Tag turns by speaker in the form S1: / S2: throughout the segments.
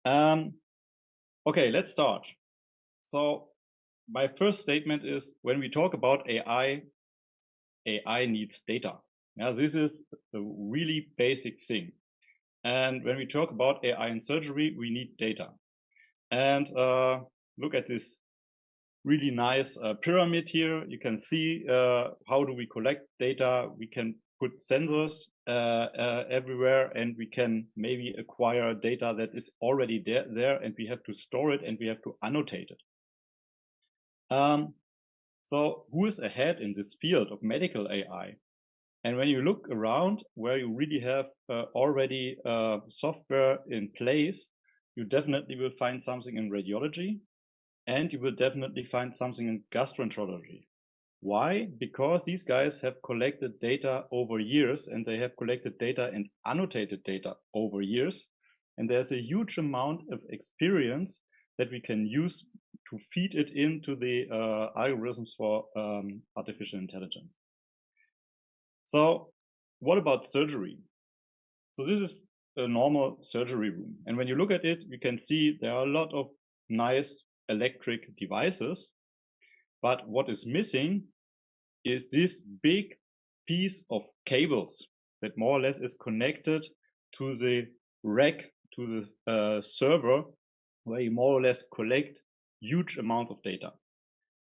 S1: Okay, let's start. So my first statement is when we talk about AI, AI needs data. Now, this is a really basic thing. And when we talk about AI in surgery, we need data. And look at this really nice pyramid here. You can see how do we collect data. We can put sensors everywhere, and we can maybe acquire data that is already there, and we have to store it and we have to annotate it. So who is ahead in this field of medical AI? And when you look around where you really have already software in place, you definitely will find something in radiology, and you will definitely find something in gastroenterology. Why? Because these guys have collected data over years, and they have collected data and annotated data over years. And there's a huge amount of experience that we can use to feed it into the algorithms for artificial intelligence. So what about surgery? So this is a normal surgery room. And when you look at it, you can see there are a lot of nice electric devices. But what is missing is this big piece of cables that more or less is connected to the rack, to the server, where you more or less collect huge amounts of data.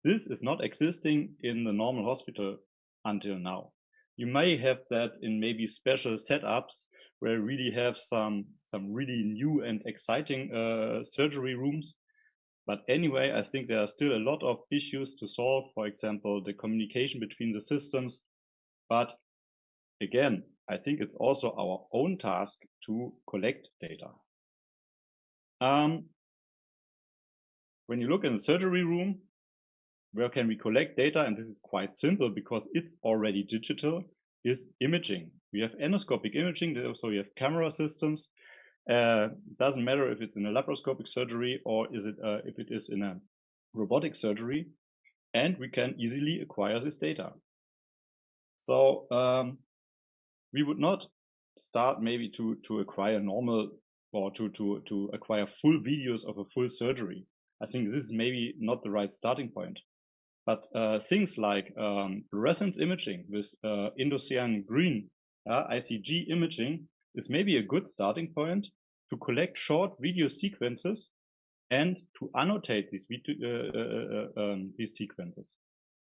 S1: This is not existing in the normal hospital until now. You may have that in maybe special setups where you really have some really new and exciting surgery rooms. But anyway, I think there are still a lot of issues to solve, for example, the communication between the systems. But again, I think it's also our own task to collect data. When you look in the surgery room, where can we collect data? And this is quite simple because it's already digital, is imaging. We have endoscopic imaging, so we have camera systems. Doesn't matter if it's in a laparoscopic surgery or is it if it is in a robotic surgery, and we can easily acquire this data. So we would not start maybe to acquire normal or to acquire full videos of a full surgery. I think this is maybe not the right starting point. But things like fluorescence imaging with indocyan green, ICG imaging, is maybe a good starting point to collect short video sequences and to annotate these sequences.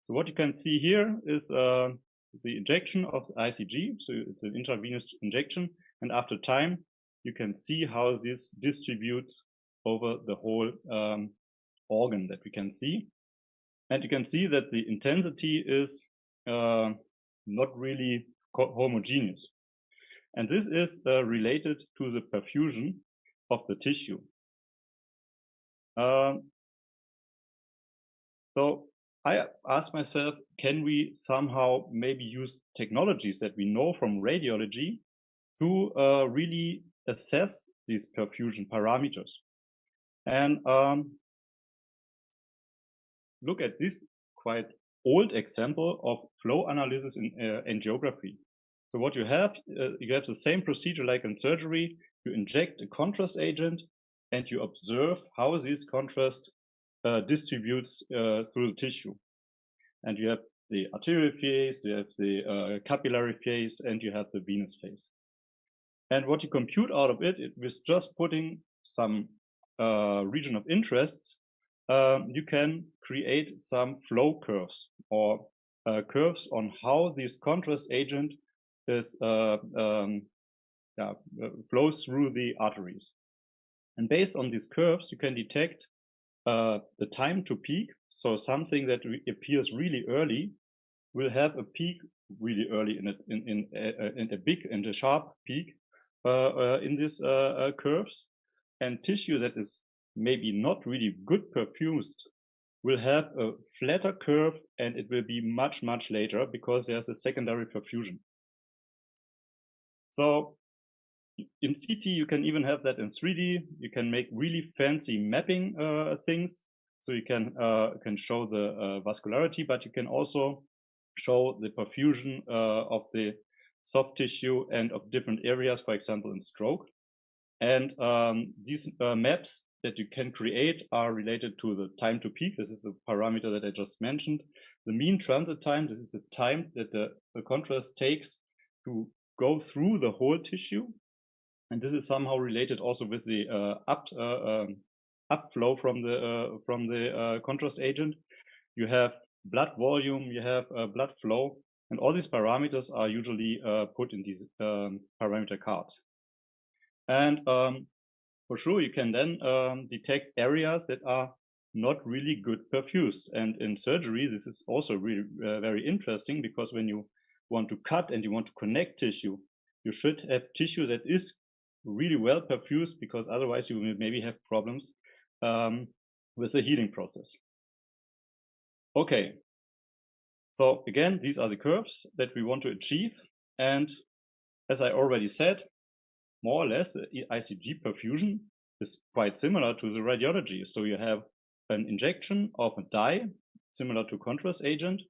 S1: So what you can see here is the injection of ICG, so it's an intravenous injection, and after time, you can see how this distributes over the whole organ that we can see. And you can see that the intensity is not really homogeneous. And this is related to the perfusion of the tissue. So I asked myself, can we somehow maybe use technologies that we know from radiology to really assess these perfusion parameters? And look at this quite old example of flow analysis in angiography. So what you have the same procedure like in surgery. You inject a contrast agent and you observe how this contrast distributes through the tissue. And you have the arterial phase, you have the capillary phase, and you have the venous phase. And what you compute out of it with just putting some region of interests, you can create some flow curves or curves on how this contrast agent is flows through the arteries. And based on these curves, you can detect the time to peak. So something that appears really early will have a peak really early in a big and a sharp peak in these curves. And tissue that is maybe not really good perfused will have a flatter curve, and it will be much, much later because there's a secondary perfusion. So in CT, you can even have that in 3D. You can make really fancy mapping things. So you can show the vascularity, but you can also show the perfusion of the soft tissue and of different areas, for example, in stroke. And these maps that you can create are related to the time to peak. This is the parameter that I just mentioned. The mean transit time, this is the time that the contrast takes to go through the whole tissue. And this is somehow related also with the upflow from the contrast agent. You have blood volume, you have blood flow, and all these parameters are usually put in these parameter cards. And for sure, you can then detect areas that are not really good perfused. And in surgery, this is also really very interesting, because when you want to cut and you want to connect tissue, you should have tissue that is really well perfused, because otherwise you will maybe have problems with the healing process. Okay, so again, these are the curves that we want to achieve. And as I already said, more or less the ICG perfusion is quite similar to the radiology. So you have an injection of a dye, similar to contrast agent.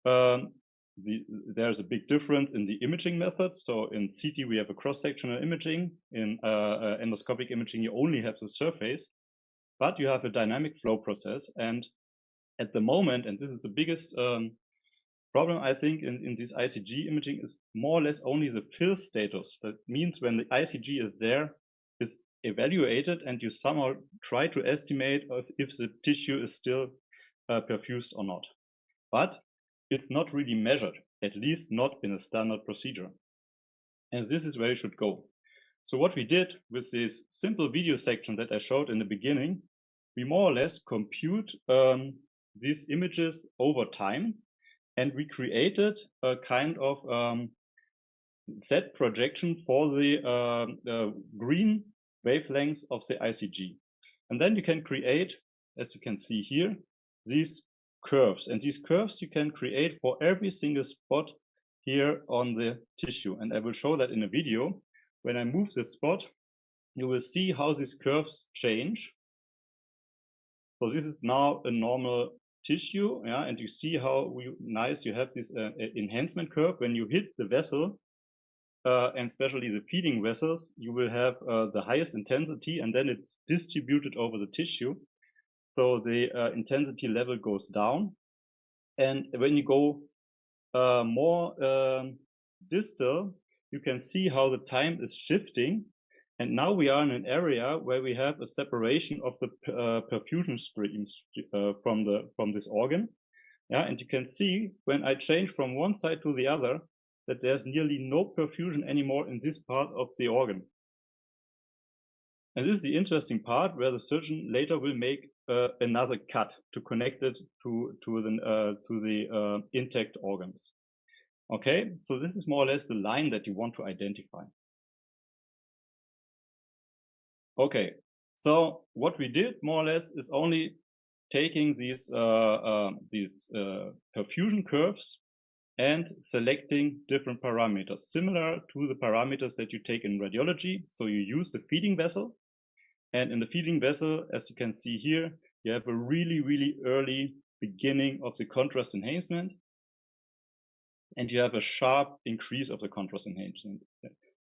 S1: There's a big difference in the imaging method. So in CT, we have a cross-sectional imaging. In endoscopic imaging, you only have the surface, but you have a dynamic flow process. And at the moment, and this is the biggest problem, I think, in this ICG imaging, is more or less only the fill status. That means when the ICG is there, is evaluated, and you somehow try to estimate if the tissue is still perfused or not. But it's not really measured, at least not in a standard procedure. And this is where you should go. So what we did with this simple video section that I showed in the beginning, we more or less compute these images over time. And we created a kind of Z projection for the green wavelengths of the ICG. And then you can create, as you can see here, these curves. And these curves you can create for every single spot here on the tissue. And I will show that in a video. When I move this spot, you will see how these curves change. So this is now a normal tissue, yeah, and you see how nice you have this enhancement curve. When you hit the vessel, and especially the feeding vessels, you will have the highest intensity, and then it's distributed over the tissue. So the intensity level goes down. And when you go more distal, you can see how the time is shifting. And now we are in an area where we have a separation of the perfusion streams from this organ. Yeah, and you can see when I change from one side to the other that there's nearly no perfusion anymore in this part of the organ. And this is the interesting part, where the surgeon later will make another cut to connect it to the intact organs. Okay, so this is more or less the line that you want to identify. Okay, so what we did more or less is only taking these perfusion curves and selecting different parameters, similar to the parameters that you take in radiology. So you use the feeding vessel, and in the feeding vessel, as you can see here, you have a really, really early beginning of the contrast enhancement, and you have a sharp increase of the contrast enhancement.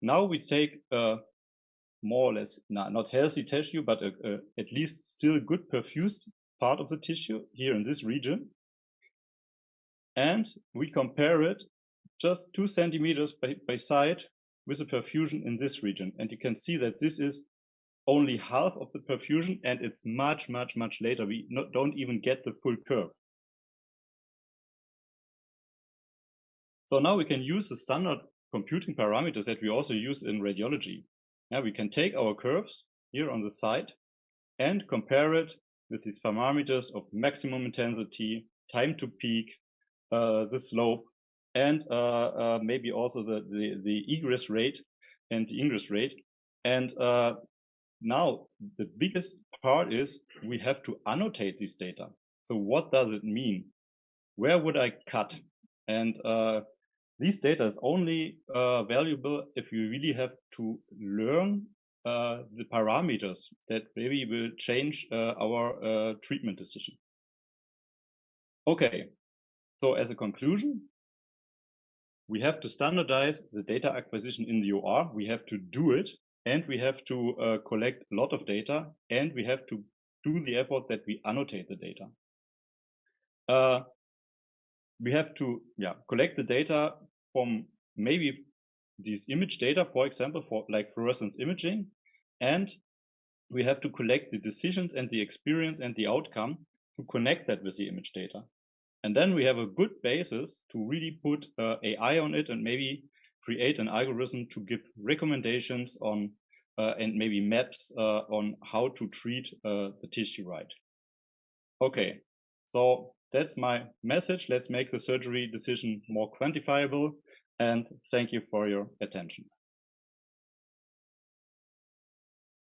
S1: Now we take more or less not healthy tissue, but at least still good perfused part of the tissue here in this region. And we compare it just 2 centimeters by side with the perfusion in this region. And you can see that this is only half of the perfusion, and it's much, much, much later. We don't even get the full curve. So now we can use the standard computing parameters that we also use in radiology. Yeah, we can take our curves here on the side and compare it with these parameters of maximum intensity, time to peak, the slope, and maybe also the egress rate and the ingress rate. And now the biggest part is we have to annotate these data. So what does it mean? Where would I cut? And these data is only valuable if you really have to learn the parameters that maybe will change our treatment decision. Okay, so as a conclusion, we have to standardize the data acquisition in the OR. We have to do it and we have to collect a lot of data, and we have to do the effort that we annotate the data. We have to collect the data from maybe these image data, for example, for like fluorescence imaging, and we have to collect the decisions and the experience and the outcome to connect that with the image data. And then we have a good basis to really put AI on it and maybe create an algorithm to give recommendations on and maybe maps on how to treat the tissue right. Okay, so that's my message. Let's make the surgery decision more quantifiable, and thank you for your attention.